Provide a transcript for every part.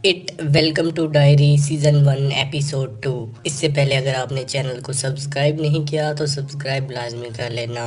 It welcome to diary season 1 episode 2। इससे पहले अगर आपने चैनल को सब्सक्राइब नहीं किया तो सब्सक्राइब लाजमी कर लेना।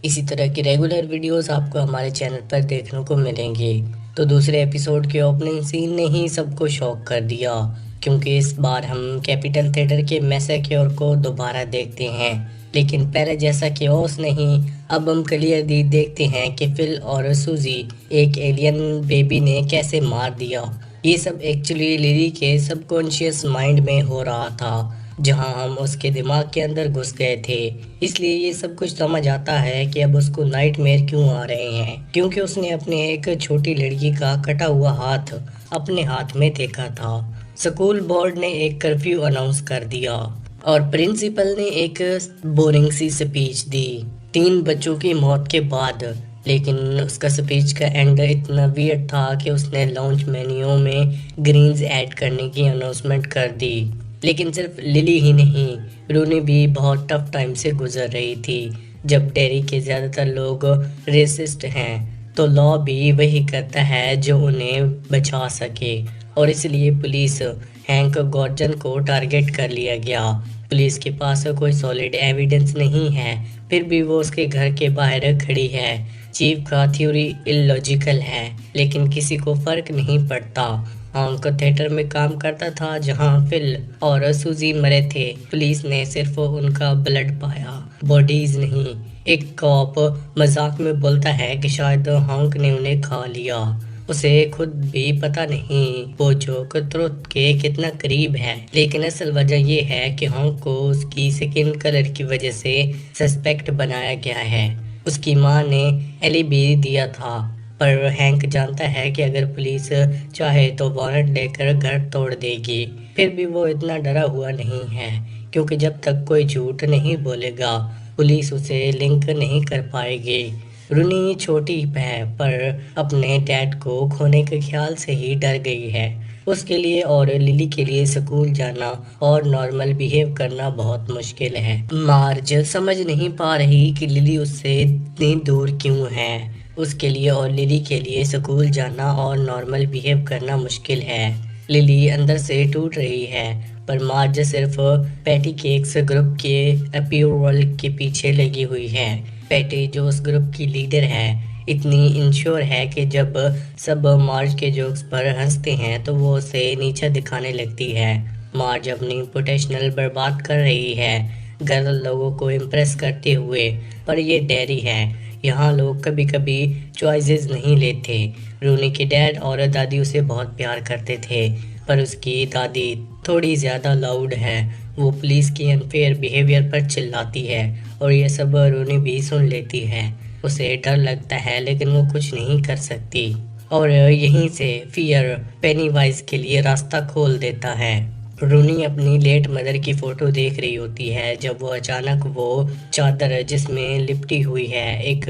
इसी तरह की रेगुलर वीडियोस आपको हमारे चैनल पर देखने को मिलेंगी। तो दूसरे एपिसोड के ओपनिंग सीन ने ही सबको शॉक कर दिया, क्योंकि इस बार हम कैपिटल थिएटर के मैसेक्योर को दोबारा देखते हैं। लेकिन पहले जैसा केओस नहीं, अब हम क्लियरली देखते हैं कि फिल और सूजी एक एलियन बेबी ने कैसे मार दिया। ये सब एक्चुअली लिली के सबकॉन्शियस माइंड में हो रहा था, जहां हम उसके दिमाग के अंदर घुस गए थे। इसलिए ये सब कुछ समझ आता है कि अब उसको नाइटमेयर क्यों आ रहे हैं, क्योंकि उसने अपने एक छोटी लड़की का कटा हुआ हाथ अपने हाथ में देखा था। स्कूल बोर्ड ने एक कर्फ्यू अनाउंस कर दिया और प्रिंसिपल ने एक बोरिंग सी स्पीच दी 3 बच्चों की मौत के बाद। लेकिन उसका स्पीच का एंड इतना वियर्ड था कि उसने लॉन्च मेन्यू में ग्रीन्स ऐड करने की अनाउंसमेंट कर दी। लेकिन सिर्फ लिली ही नहीं, रूनी भी बहुत टफ टाइम से गुजर रही थी। जब डेरी के ज़्यादातर लोग रेसिस्ट हैं तो लॉ भी वही करता है जो उन्हें बचा सके, और इसलिए पुलिस हैंक गॉर्जन को टारगेट कर लिया गया। पुलिस के पास कोई सॉलिड एविडेंस नहीं है, फिर भी वो उसके घर के बाहर खड़ी है। चीफ का थ्योरी इलॉजिकल है, लेकिन किसी को फर्क नहीं पड़ता। हॉन्क थिएटर में काम करता था जहां फिल और सूजी मरे थे। पुलिस ने सिर्फ उनका ब्लड पाया, बॉडीज नहीं। एक कॉप मजाक में बोलता है कि शायद हॉन्क ने उन्हें खा लिया। उसे खुद भी पता नहीं वो जोक ट्रुथ के कितना करीब है, लेकिन असल वजह ये है कि हॉन्क को उसकी स्किन कलर की वजह से सस्पेक्ट बनाया गया है। उसकी माँ ने एलिबी दिया था, पर हैंक जानता है कि अगर पुलिस चाहे तो वारंट लेकर घर तोड़ देगी। फिर भी वो इतना डरा हुआ नहीं है, क्योंकि जब तक कोई झूठ नहीं बोलेगा पुलिस उसे लिंक नहीं कर पाएगी। रूनी छोटी है, पर अपने डैड को खोने के ख्याल से ही डर गई है। उसके लिए और लिली के लिए स्कूल जाना और नॉर्मल बिहेव करना बहुत मुश्किल है। मार्ज समझ नहीं पा रही कि लिली उससे इतनी दूर क्यों है। उसके लिए और लिली के लिए स्कूल जाना और नॉर्मल बिहेव करना मुश्किल है। लिली अंदर से टूट रही है, पर मार्ज सिर्फ पैटी केक्स ग्रुप के अप्रूवल के पीछे लगी हुई है। पैटी जो उस ग्रुप की लीडर है, इतनी इंश्योर है कि जब सब मार्ज के जोक्स पर हंसते हैं तो वो उसे नीचा दिखाने लगती है। मार्ज अपनी पोटेंशियल बर्बाद कर रही है गर्ल लोगों को इम्प्रेस करते हुए, पर ये डेयरी है। यहाँ लोग कभी कभी चॉइसेस नहीं लेते। रूनी के डैड और दादी उसे बहुत प्यार करते थे, पर उसकी दादी थोड़ी ज़्यादा लाउड है। वो पुलिस की अनफेयर बिहेवियर पर चिल्लाती है और ये सब रूनी भी सुन लेती है। उसे डर लगता है, लेकिन वो कुछ नहीं कर सकती, और यहीं से फियर पेनीवाइज के लिए रास्ता खोल देता है। रूनी अपनी लेट मदर की फोटो देख रही होती है जब वो अचानक वो चादर जिसमें लिपटी हुई है एक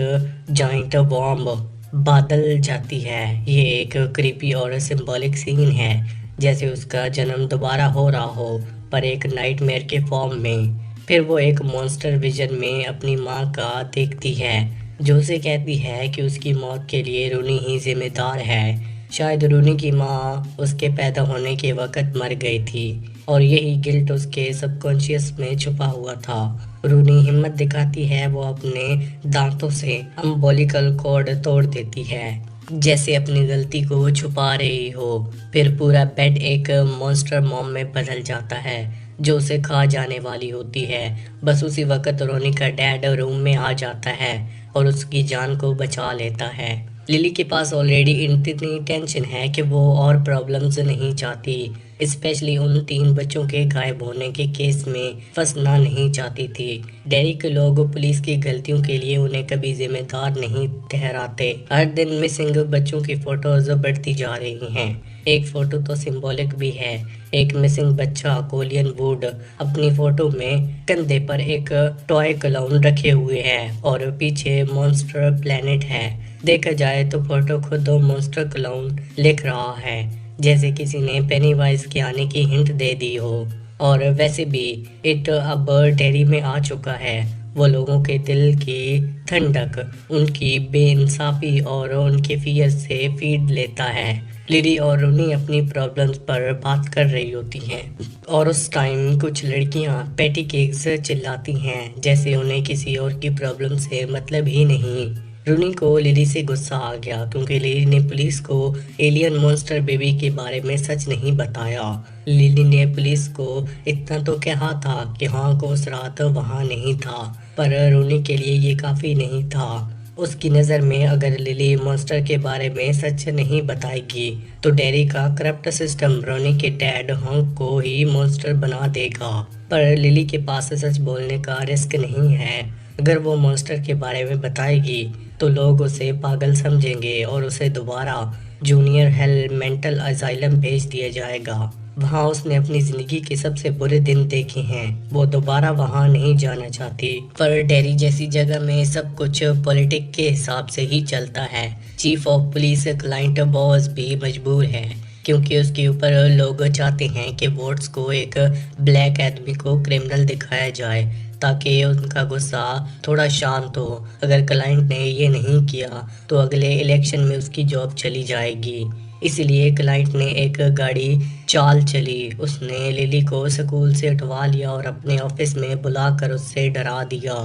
जॉइंट बॉम्ब बादल जाती है। ये एक क्रीपी और सिंबॉलिक सीन है, जैसे उसका जन्म दोबारा हो रहा हो, पर एक नाइटमेयर के फॉर्म में। फिर वो एक मॉन्स्टर विजन में अपनी माँ का देखती है, जो उसे कहती है कि उसकी मौत के लिए रूनी ही जिम्मेदार है। शायद रूनी की माँ उसके पैदा होने के वक्त मर गई थी, और यही गिल्ट उसके सबकॉन्शियस में छुपा हुआ था। रूनी हिम्मत दिखाती है, वो अपने दांतों से अम्बोलिकल कॉर्ड तोड़ देती है, जैसे अपनी गलती को छुपा रही हो। फिर पूरा बेड एक मॉन्स्टर मॉम में बदल जाता है, जो उसे खा जाने वाली होती है। बस उसी वक्त रोनी का डैड रूम में आ जाता है और उसकी जान को बचा लेता है। लिली के पास ऑलरेडी इतनी टेंशन है कि वो और प्रॉब्लम्स नहीं चाहती, स्पेशली उन 3 बच्चों के गायब होने के केस में फंसना नहीं चाहती थी। डेरी के लोग पुलिस की गलतियों के लिए उन्हें कभी जिम्मेदार नहीं ठहराते। हर दिन मिसिंग बच्चों की फोटोज बढ़ती जा रही हैं। एक फोटो तो सिंबॉलिक भी है। एक मिसिंग बच्चा कोलियन वुड अपनी फोटो में कंधे पर एक टॉय क्लाउन रखे हुए है और पीछे मॉन्स्टर प्लेनेट है। देखा जाए तो फोटो खुद मॉन्स्टर क्लाउन लिख रहा है, जैसे किसी ने पेनीवाइज के आने की हिंट दे दी हो। और वैसे भी इट अब डेरी में आ चुका है। वो लोगों के दिल की ठंडक, उनकी बेइंसाफी और उनके फियर से फीड लेता है। लिली और रूनी अपनी प्रॉब्लम्स पर बात कर रही होती हैं और उस टाइम कुछ लड़कियां पैटी केक्स चिल्लाती हैं जैसे उन्हें किसी और की प्रॉब्लम से मतलब ही नहीं। रूनी को लिली से गुस्सा आ गया क्योंकि लिली ने पुलिस को एलियन मॉन्स्टर बेबी के बारे में सच नहीं बताया। लिली ने पुलिस को इतना तो कहा था कि हाँ को उस रात वहाँ नहीं था, पर रूनी के लिए ये काफ़ी नहीं था। उसकी नज़र में अगर लिली मॉन्स्टर के बारे में सच नहीं बताएगी तो डेरी का करप्ट सिस्टम रोनी के डैड हंक को ही मॉन्स्टर बना देगा। पर लिली के पास सच बोलने का रिस्क नहीं है। अगर वो मॉन्स्टर के बारे में बताएगी तो लोग उसे पागल समझेंगे और उसे दोबारा जूनियर हेल मेंटल असाइलम भेज दिया जाएगा। वहाँ उसने अपनी जिंदगी के सबसे बुरे दिन देखे हैं, वो दोबारा वहाँ नहीं जाना चाहती। पर डेरी जैसी जगह में सब कुछ पॉलिटिक के हिसाब से ही चलता है। Chief of police client boss भी मजबूर है क्योंकि उसके ऊपर लोग चाहते हैं कि वोट्स को एक ब्लैक आदमी को क्रिमिनल दिखाया जाए ताकि उनका गुस्सा थोड़ा शांत हो। अगर क्लाइंट ने ये नहीं किया तो अगले इलेक्शन में उसकी जॉब चली जाएगी। इसलिए क्लाइंट ने एक गाड़ी चाल चली। उसने लिली को स्कूल से उठवा लिया और अपने ऑफिस में बुलाकर उससे डरा दिया।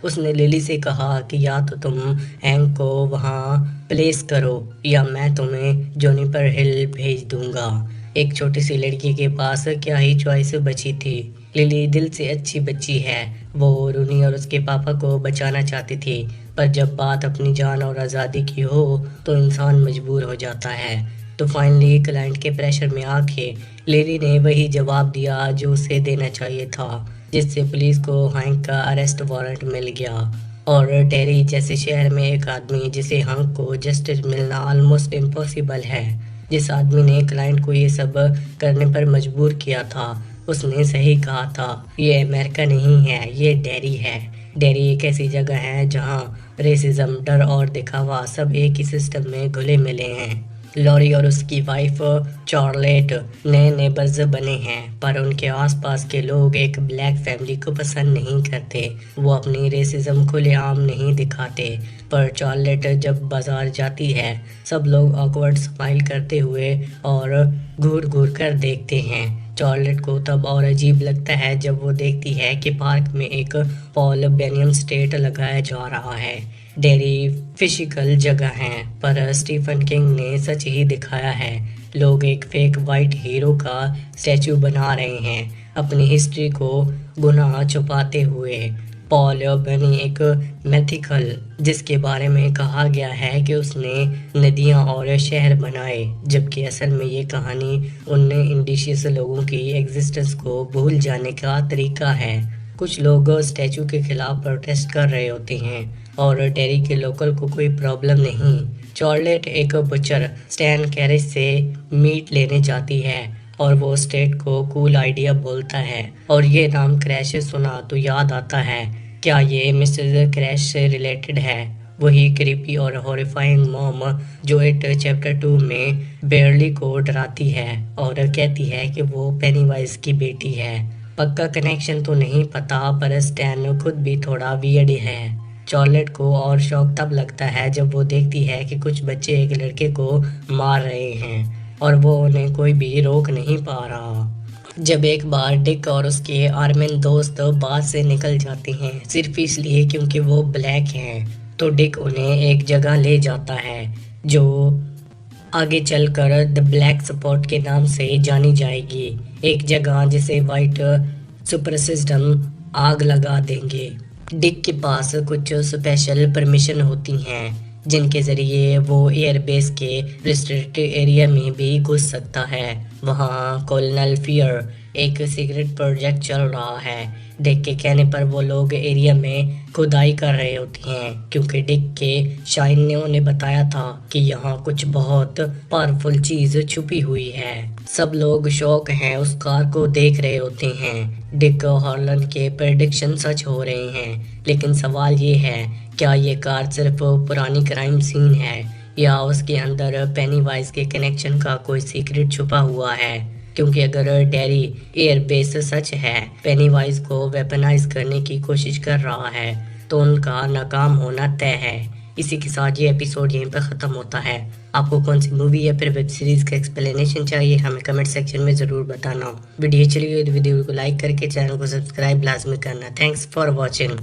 उसने लिली से कहा कि या तो तुम हैंक को वहाँ प्लेस करो या मैं तुम्हें जोनिपर हिल भेज दूंगा। एक छोटी सी लड़की के पास क्या ही चॉइस बची थी। लिली दिल से अच्छी बच्ची है, वो रूनी और उसके पापा को बचाना चाहती थी, पर जब बात अपनी जान और आज़ादी की हो तो इंसान मजबूर हो जाता है। तो फाइनली क्लाइंट के प्रेशर में आके लिली ने वही जवाब दिया जो उसे देना चाहिए था, जिससे पुलिस को हैंक का अरेस्ट वारंट मिल गया। और डेरी जैसे शहर में एक आदमी जिसे हैंक को जस्टिस मिलना ऑलमोस्ट इम्पॉसिबल है, जिस आदमी ने क्लाइंट को ये सब करने पर मजबूर किया था, उसने सही कहा था। ये अमेरिका नहीं है, ये डेरी है। डेरी एक ऐसी जगह है जहाँ रेसिज्म, डर और दिखावा सब एक ही सिस्टम में घुले मिले हैं। लॉरी और उसकी वाइफ चार्लेट नए नेबर्स बने हैं, पर उनके आसपास के लोग एक ब्लैक फैमिली को पसंद नहीं करते। वो अपनी रेसिज्म खुलेआम नहीं दिखाते, पर चार्लेट जब बाजार जाती है सब लोग ऑकवर्ड स्माइल करते हुए और घूर घूर कर देखते हैं। चार्लेट को तब और अजीब लगता है जब वो देखती है कि पार्क में एक पॉल बेनियम स्टेट लगाया जा रहा है। डेरी फिजिकल जगह है, पर स्टीफन किंग ने सच ही दिखाया है। लोग एक फेक वाइट हीरो का स्टैचू बना रहे हैं अपनी हिस्ट्री को गुनाह छुपाते हुए। पॉल बेनी एक मैथिकल जिसके बारे में कहा गया है कि उसने नदियां और शहर बनाए, जबकि असल में ये कहानी उन इंडिशियस लोगों की एग्जिस्टेंस को भूल जाने का तरीका है। कुछ लोग स्टैचू के खिलाफ प्रोटेस्ट कर रहे होते हैं और डेरी के लोकल को कोई प्रॉब्लम नहीं। चार्लेट एक बुचर स्टैन कैरेज से मीट लेने जाती है और वो स्टेट को कूल आइडिया बोलता है, और ये नाम क्रैश सुना तो याद आता है, क्या ये मिस्टर क्रैश से रिलेटेड है? वही क्रीपी और हॉरिफाइंग मॉम जो इट चैप्टर 2 में बेयरली को डराती है और कहती है कि वो पेनीवाइज की बेटी है। पक्का कनेक्शन तो नहीं पता, पर स्टैन खुद भी थोड़ा वियर्ड है। चार्लेट को और शौक तब लगता है जब वो देखती है कि कुछ बच्चे एक लड़के को मार रहे हैं और वो उन्हें कोई भी रोक नहीं पा रहा। जब एक बार डिक और उसके आर्मिन दोस्त बात से निकल जाते हैं सिर्फ इसलिए क्योंकि वो ब्लैक हैं, तो डिक उन्हें एक जगह ले जाता है जो आगे चलकर द ब्लैक स्पॉट के नाम से जानी जाएगी। एक जगह जिसे वाइट सुपरसिस्टम आग लगा देंगे। डिक के पास कुछ स्पेशल परमिशन होती हैं जिनके ज़रिए वो एयरबेस के रिस्ट्रिक्टेड एरिया में भी घुस सकता है। वहाँ कॉलोनल फियर एक सीक्रेट प्रोजेक्ट चल रहा है। डिक के कहने पर वो लोग एरिया में खुदाई कर रहे होते हैं क्योंकि डिक के शाइन ने उन्हें बताया था कि यहाँ कुछ बहुत पावरफुल चीज़ छुपी हुई है। सब लोग शौक हैं उस कार को देख रहे होते हैं। डिक हार्लन के प्रेडिक्शन सच हो रहे हैं, लेकिन सवाल ये है, क्या ये कार सिर्फ पुरानी क्राइम सीन है या उसके अंदर पेनीवाइज के कनेक्शन का कोई सीक्रेट छुपा हुआ है? क्योंकि अगर डेरी एयरबेस सच है, पेनीवाइज को वेपनाइज करने की कोशिश कर रहा है, तो उनका नाकाम होना तय है। इसी के साथ ये एपिसोड यहीं पर ख़त्म होता है। आपको कौन सी मूवी या फिर वेब सीरीज का एक्सप्लेनेशन चाहिए हमें कमेंट सेक्शन में ज़रूर बताना। वीडियो चली गई तो वीडियो को लाइक करके चैनल को सब्सक्राइब लाजमी करना। Thanks for watching.